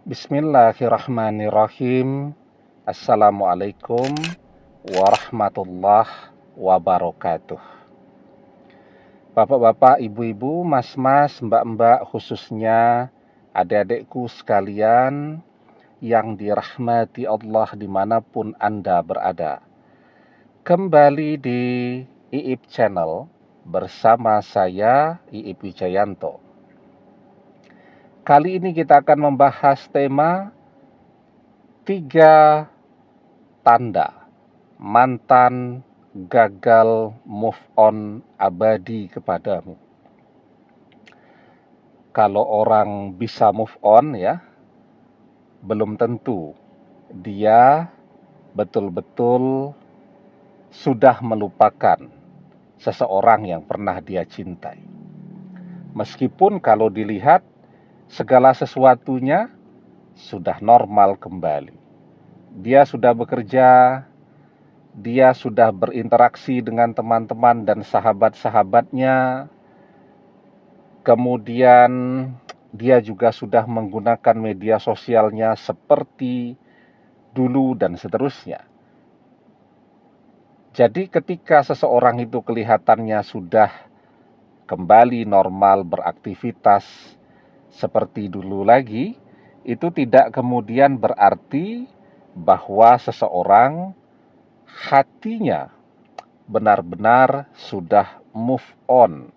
Bismillahirrahmanirrahim. Assalamualaikum warahmatullahi wabarakatuh. Bapak-bapak, ibu-ibu, mas-mas, mbak-mbak, khususnya adik-adikku sekalian yang dirahmati Allah dimanapun Anda berada. Kembali di IIP Channel bersama saya, IIP Wijayanto. Kali ini kita akan membahas tema 3 tanda mantan gagal move on abadi kepadamu. Kalau orang bisa move on ya, belum tentu dia betul-betul sudah melupakan seseorang yang pernah dia cintai. Meskipun kalau dilihat segala sesuatunya sudah normal kembali. Dia sudah bekerja, dia sudah berinteraksi dengan teman-teman dan sahabat-sahabatnya. Kemudian dia juga sudah menggunakan media sosialnya seperti dulu dan seterusnya. Jadi ketika seseorang itu kelihatannya sudah kembali normal beraktivitas seperti dulu lagi, itu tidak kemudian berarti bahwa seseorang hatinya benar-benar sudah move on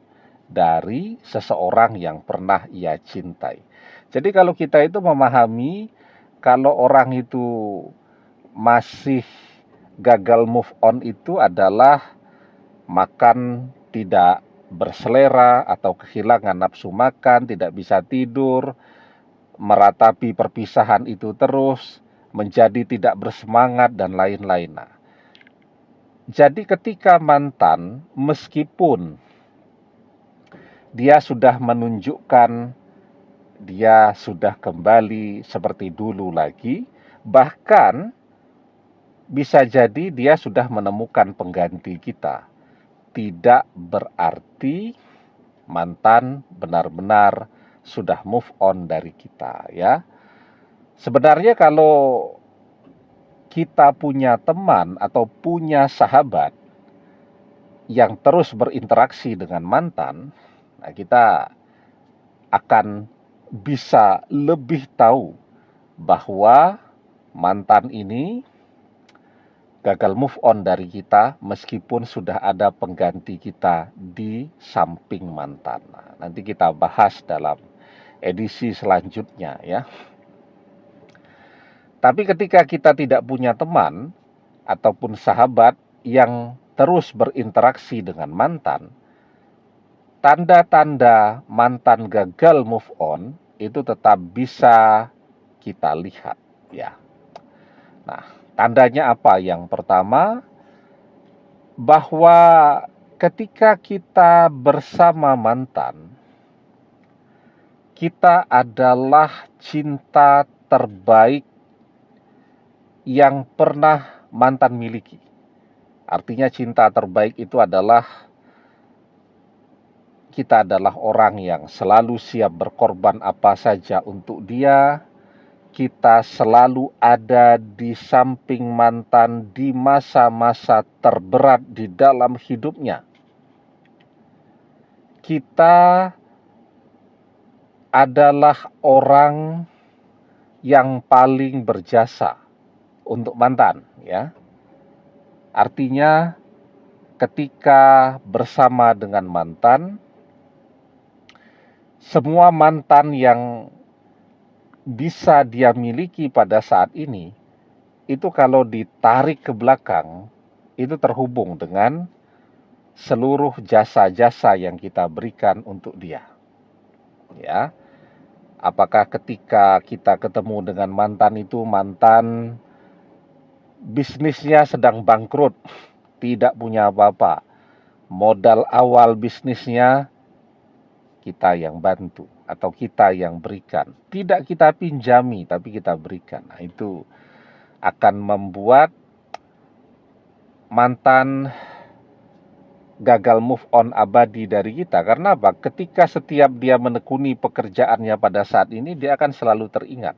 dari seseorang yang pernah ia cintai. Jadi kalau kita itu memahami kalau orang itu masih gagal move on itu adalah makan tidak berselera atau kehilangan nafsu makan, tidak bisa tidur, meratapi perpisahan itu terus, menjadi tidak bersemangat dan lain-lain. Jadi ketika mantan, meskipun dia sudah menunjukkan dia sudah kembali seperti dulu lagi, bahkan bisa jadi dia sudah menemukan pengganti kita. Tidak berarti mantan benar-benar sudah move on dari kita ya. Sebenarnya kalau kita punya teman atau punya sahabat yang terus berinteraksi dengan mantan, nah kita akan bisa lebih tahu bahwa mantan ini gagal move on dari kita meskipun sudah ada pengganti kita di samping mantan. Nah, nanti kita bahas dalam edisi selanjutnya ya. Tapi ketika kita tidak punya teman ataupun sahabat yang terus berinteraksi dengan mantan, tanda-tanda mantan gagal move on itu tetap bisa kita lihat ya. Nah, tandanya apa? Yang pertama, bahwa ketika kita bersama mantan, kita adalah cinta terbaik yang pernah mantan miliki. Artinya cinta terbaik itu adalah kita adalah orang yang selalu siap berkorban apa saja untuk dia. Kita selalu ada di samping mantan di masa-masa terberat di dalam hidupnya. Kita adalah orang yang paling berjasa untuk mantan ya. Artinya ketika bersama dengan mantan, semua mantan yang bisa dia miliki pada saat ini itu kalau ditarik ke belakang itu terhubung dengan seluruh jasa-jasa yang kita berikan untuk dia ya. Apakah ketika kita ketemu dengan mantan itu mantan bisnisnya sedang bangkrut, tidak punya apa-apa, modal awal bisnisnya kita yang bantu atau kita yang berikan, tidak kita pinjami tapi kita berikan. Nah, itu akan membuat mantan gagal move on abadi dari kita. Karena apa? Ketika setiap dia menekuni pekerjaannya pada saat ini, dia akan selalu teringat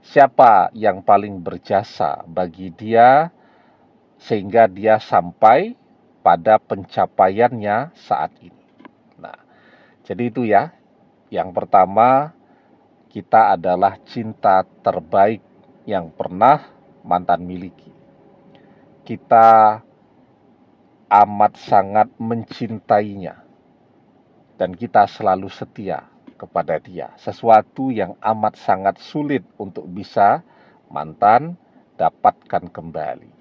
siapa yang paling berjasa bagi dia sehingga dia sampai pada pencapaiannya saat ini. Nah, jadi itu ya. Yang pertama, kita adalah cinta terbaik yang pernah mantan miliki. Kita amat sangat mencintainya dan kita selalu setia kepada dia. Sesuatu yang amat sangat sulit untuk bisa mantan dapatkan kembali.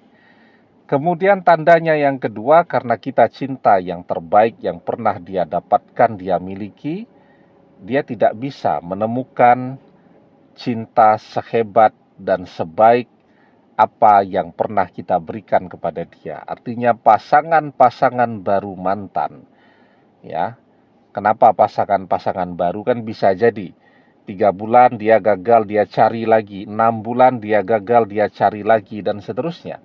Kemudian tandanya yang kedua, karena kita cinta yang terbaik yang pernah dia dapatkan, dia miliki, dia tidak bisa menemukan cinta sehebat dan sebaik apa yang pernah kita berikan kepada dia. Artinya pasangan-pasangan baru mantan. Ya, kenapa pasangan-pasangan baru? Kan bisa jadi 3 bulan dia gagal, dia cari lagi, 6 bulan dia gagal, dia cari lagi, dan seterusnya.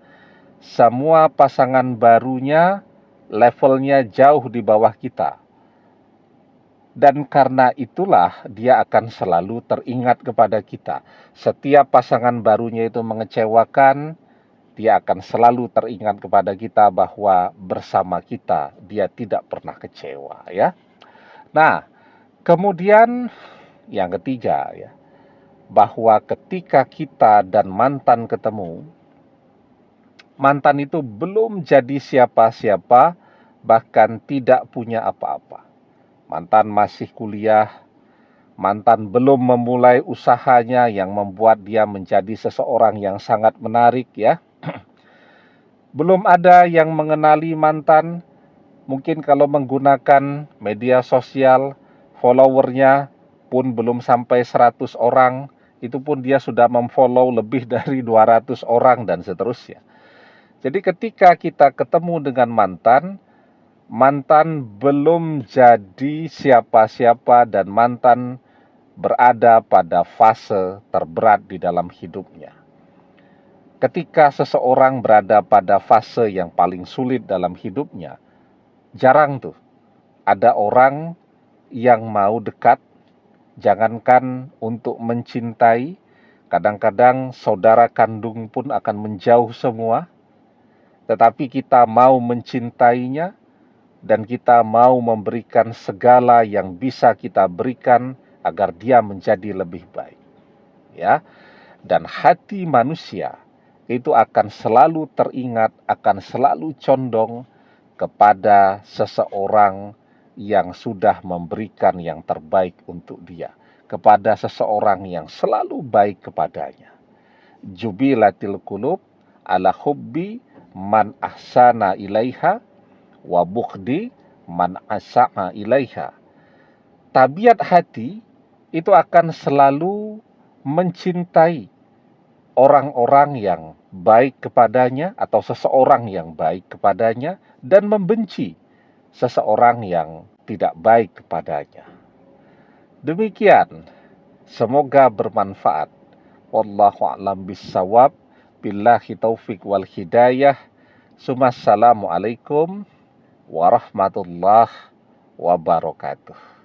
Semua pasangan barunya levelnya jauh di bawah kita. Dan karena itulah dia akan selalu teringat kepada kita. Setiap pasangan barunya itu mengecewakan, dia akan selalu teringat kepada kita bahwa bersama kita dia tidak pernah kecewa, ya. Nah, kemudian yang ketiga, ya, bahwa ketika kita dan mantan ketemu, mantan itu belum jadi siapa-siapa, bahkan tidak punya apa-apa. Mantan masih kuliah, mantan belum memulai usahanya yang membuat dia menjadi seseorang yang sangat menarik, ya. Belum ada yang mengenali mantan, mungkin kalau menggunakan media sosial, followernya pun belum sampai 100 orang, itu pun dia sudah memfollow lebih dari 200 orang dan seterusnya. Jadi ketika kita ketemu dengan mantan, mantan belum jadi siapa-siapa dan mantan berada pada fase terberat di dalam hidupnya. Ketika seseorang berada pada fase yang paling sulit dalam hidupnya, jarang tuh ada orang yang mau dekat, jangankan untuk mencintai, kadang-kadang saudara kandung pun akan menjauh semua, tetapi kita mau mencintainya, dan kita mau memberikan segala yang bisa kita berikan agar dia menjadi lebih baik, ya. Dan hati manusia itu akan selalu teringat, akan selalu condong kepada seseorang yang sudah memberikan yang terbaik untuk dia, kepada seseorang yang selalu baik kepadanya. Jubilatil qulub ala hubbi man ahsana ilaiha wa bughdi man asa'a ilaiha. Tabiat hati itu akan selalu mencintai orang-orang yang baik kepadanya atau seseorang yang baik kepadanya, dan membenci seseorang yang tidak baik kepadanya. Demikian, semoga bermanfaat. Wallahu a'lam bissawab. Billahi taufik wal hidayah. Assalamualaikum warahmatullahi wabarakatuh.